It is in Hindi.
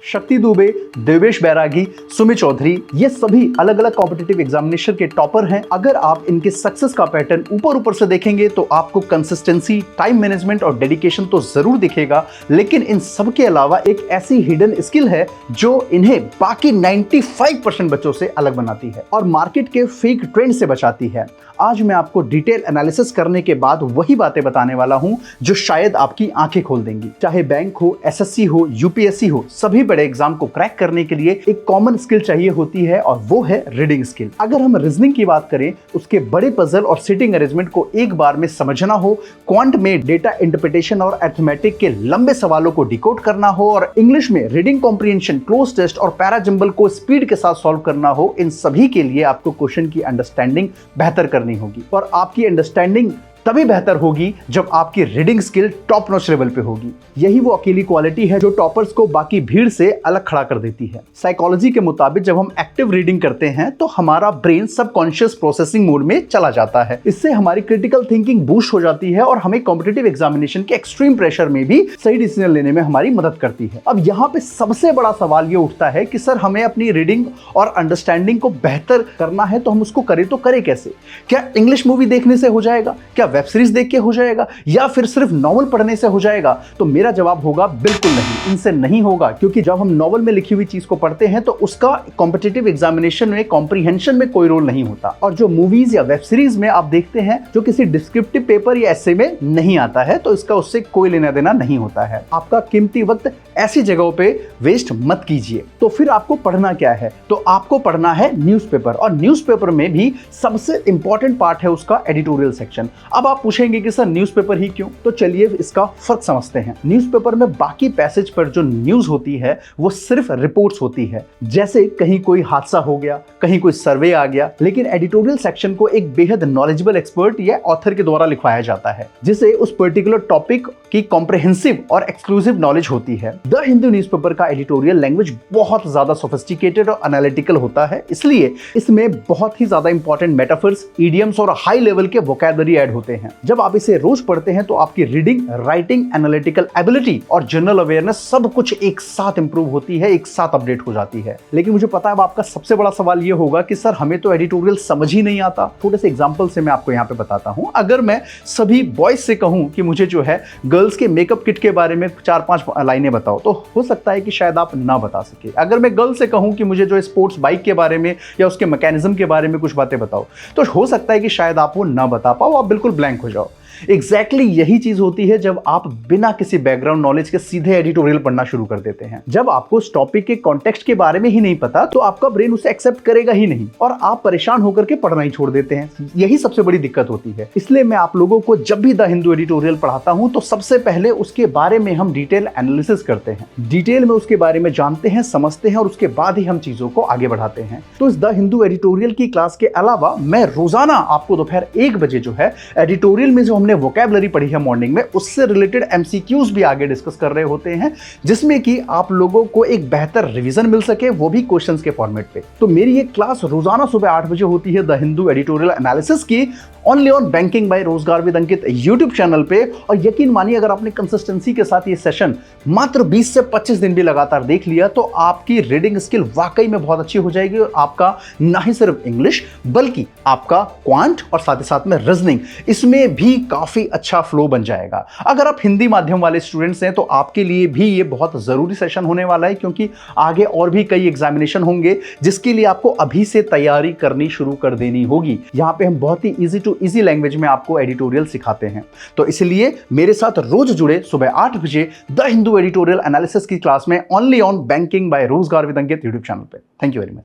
शक्ति दुबे, देवेश बैरागी, सुमित चौधरी, ये सभी अलग अलग कॉम्पिटिटिव एग्जामिनेशन के टॉपर हैं। अगर आप इनके सक्सेस का पैटर्न ऊपर से देखेंगे तो आपको कंसिस्टेंसी, टाइम मैनेजमेंट और डेडिकेशन तो जरूर दिखेगा, लेकिन इन सब के अलावा एक ऐसी हिडन स्किल है जो इन्हें बाकी 95% बच्चों से अलग बनाती है और मार्केट के फेक ट्रेंड से बचाती है। आज मैं आपको डिटेल एनालिसिस करने के बाद वही बातें बताने वाला हूं जो शायद आपकी आंखें खोल देंगी। चाहे बैंक हो, एसएससी हो, यूपीएससी हो, सभी बड़े एग्जाम को क्रैक करने के लिए एक कॉमन स्किल चाहिए होती है और वो है रीडिंग स्किल। अगर हम रीजनिंग की बात करें, उसके बड़े पजल और सिटिंग अरेंजमेंट को एक बार में समझना हो, क्वांट में डेटा इंटरप्रिटेशन और अरिथमेटिक के लंबे सवालों को डिकोड करना हो और इंग्लिश में रीडिंग कॉम्प्रिहेंशन, क्लोज टेस्ट और पैराजंबल को स्पीड के साथ सॉल्व करना हो, इन सभी के लिए आपको क्वेश्चन की अंडरस्टैंडिंग बेहतर करनी होगी। और आपकी अंडरस्टैंडिंग तभी बेहतर होगी जब आपकी reading skill top notch level पे होगी। यही वो अकेली क्वालिटी है जो टॉपर्स को बाकी भीड़ से अलग खड़ा कर देती है। साइकोलॉजी के मुताबिक जब हम एक्टिव रीडिंग करते हैं तो हमारा ब्रेन सबकॉन्शियस प्रोसेसिंग मोड में चला जाता है। इससे हमारी क्रिटिकल थिंकिंग बूस्ट हो जाती है और हमें कॉम्पिटिटिव एग्जामिनेशन के एक्सट्रीम प्रेशर में भी सही डिसीजन लेने में हमारी मदद करती है। अब यहाँ पे सबसे बड़ा सवाल ये उठता है कि सर, हमें अपनी रीडिंग और अंडरस्टैंडिंग को बेहतर करना है तो हम उसको करें तो करें कैसे? क्या इंग्लिश मूवी देखने से हो जाएगा? क्या वेब सीरीज देख के हो जाएगा? या फिर सिर्फ नॉवल पढ़ने से हो जाएगा? तो मेरा जवाब होगा बिल्कुल नहीं, इनसे नहीं होगा। क्योंकि जब हम नॉवल में लिखी हुई चीज को पढ़ते हैं तो उसका कॉम्पिटिटिव एग्जामिनेशन में कॉम्प्रिहेंशन में कोई रोल नहीं होता। और जो मूवीज या वेब सीरीज में आप देखते हैं जो किसी डिस्क्रिप्टिव पेपर या एसे में नहीं आता है, तो इसका उससे कोई लेना देना नहीं होता है। आपका कीमती वक्त ऐसी जगहों पे वेस्ट मत कीजिए। तो फिर आपको पढ़ना क्या है? तो आपको पढ़ना है न्यूज़पेपर, और न्यूज़पेपर में भी सबसे इंपॉर्टेंट पार्ट है उसका एडिटोरियल सेक्शन। अब आप पूछेंगे कि सर न्यूज़पेपर ही क्यों? तो चलिए इसका फर्क समझते हैं। न्यूज़पेपर में बाकी पैसेज पर जो न्यूज़ होती है वो सिर्फ रिपोर्ट्स होती है, जैसे कहीं कोई हादसा हो गया, कहीं कोई सर्वे आ गया। लेकिन एडिटोरियल सेक्शन को एक बेहद नॉलेजेबल एक्सपर्ट या ऑथर के द्वारा लिखवाया जाता है, जिसे उस पर्टिकुलर टॉपिक की कॉम्प्रिहेंसिव और एक्सक्लूसिव नॉलेज होती है। द हिंदू न्यूज़पेपर का एडिटोरियल लैंग्वेज बहुत ज्यादा सोफिस्टिकेटेड और एनालिटिकल होता है, इसलिए इसमें बहुत ही ज्यादा इंपॉर्टेंट मेटाफर्स, इडियम्स और हाई लेवल के वोकैबुलरी ऐड होते हैं। जब आप इसे रोज पढ़ते हैं तो आपकी रीडिंग, राइटिंग, एनालिटिकल एबिलिटी और जनरल अवेयरनेस सब कुछ एक साथ इंप्रूव होती है, एक साथ अपडेट हो जाती है। लेकिन मुझे पता है अब आपका सबसे बड़ा सवाल ये होगा कि सर, हमें तो एडिटोरियल समझ ही नहीं आता। थोड़े से एग्जांपल से मैं आपको यहाँ पे बताता हूँ। अगर मैं सभी बॉयज से कहूँ कि मुझे जो है गर्ल्स के मेकअप किट के बारे में 4-5 लाइनें बताओ, तो हो सकता है कि शायद आप ना बता सके। अगर मैं गर्ल से कहूँ कि मुझे जो स्पोर्ट्स बाइक के बारे में या उसके मैकेनिज्म के बारे में कुछ बातें बताओ, तो हो सकता है कि शायद आप वो ना बता पाओ, आप बिल्कुल ब्लैंक हो जाओ। एग्जैक्टली यही चीज होती है जब आप बिना किसी बैकग्राउंड नॉलेज के सीधे एडिटोरियल पढ़ना शुरू कर देते हैं। जब आपको उस टॉपिक के कॉन्टेक्स्ट के बारे में ही नहीं पता तो आपका ब्रेन उसे एक्सेप्ट करेगा ही नहीं और आप परेशान होकर के पढ़ना ही छोड़ देते हैं। यही सबसे बड़ी दिक्कत होती है। इसलिए मैं आप लोगों को जब भी द हिंदू एडिटोरियल पढ़ाता हूं तो सबसे पहले उसके बारे में हम डिटेल एनालिसिस करते हैं, डिटेल में उसके बारे में जानते हैं, समझते हैं और उसके बाद ही हम चीजों को आगे बढ़ाते हैं। तो इस द हिंदू एडिटोरियल की क्लास के अलावा मैं रोजाना आपको दोपहर 1 बजे जो है एडिटोरियल में जो हमने वोकैबुलरी पढ़ी है मॉर्निंग में, उससे रिलेटेड एमसीक्यूज भी आगे डिस्कस कर रहे होते हैं, जिसमें कि आप लोगों को एक बेहतर रिवीजन मिल सके, वो भी क्वेश्चंस के फॉर्मेट पे। तो मेरी ये क्लास रोजाना सुबह 8 बजे होती है द हिंदू एडिटोरियल एनालिसिस की, ओनली ऑन बैंकिंग बाय रोजगार विद अंकित यूट्यूब चैनल पे। और यकीन मानिए, अगर आपने कंसिस्टेंसी के साथ ये सेशन मात्र 20 से 25 दिन भी लगातार देख लिया तो आपकी रीडिंग स्किल वाकई में बहुत अच्छी हो जाएगी और आपका ना ही सिर्फ इंग्लिश बल्कि आपका क्वांट और साथ ही साथ में रीजनिंग, इसमें भी काफी अच्छा फ्लो बन जाएगा। अगर आप हिंदी माध्यम वाले स्टूडेंट्स हैं तो आपके लिए भी ये बहुत जरूरी सेशन होने वाला है, क्योंकि आगे और भी कई एग्जामिनेशन होंगे जिसके लिए आपको अभी से तैयारी करनी शुरू कर देनी होगी। यहाँ पे हम बहुत ही इजी टू इजी लैंग्वेज में आपको एडिटोरियल सिखाते हैं। तो इसलिए मेरे साथ रोज जुड़े सुबह 8 बजे द हिंदू एडिटोरियल एनालिसिस की क्लास में, ओनली ऑन बैंकिंग बाय रोजगार विद अंकित यूट्यूब चैनल पे। Thank you very much.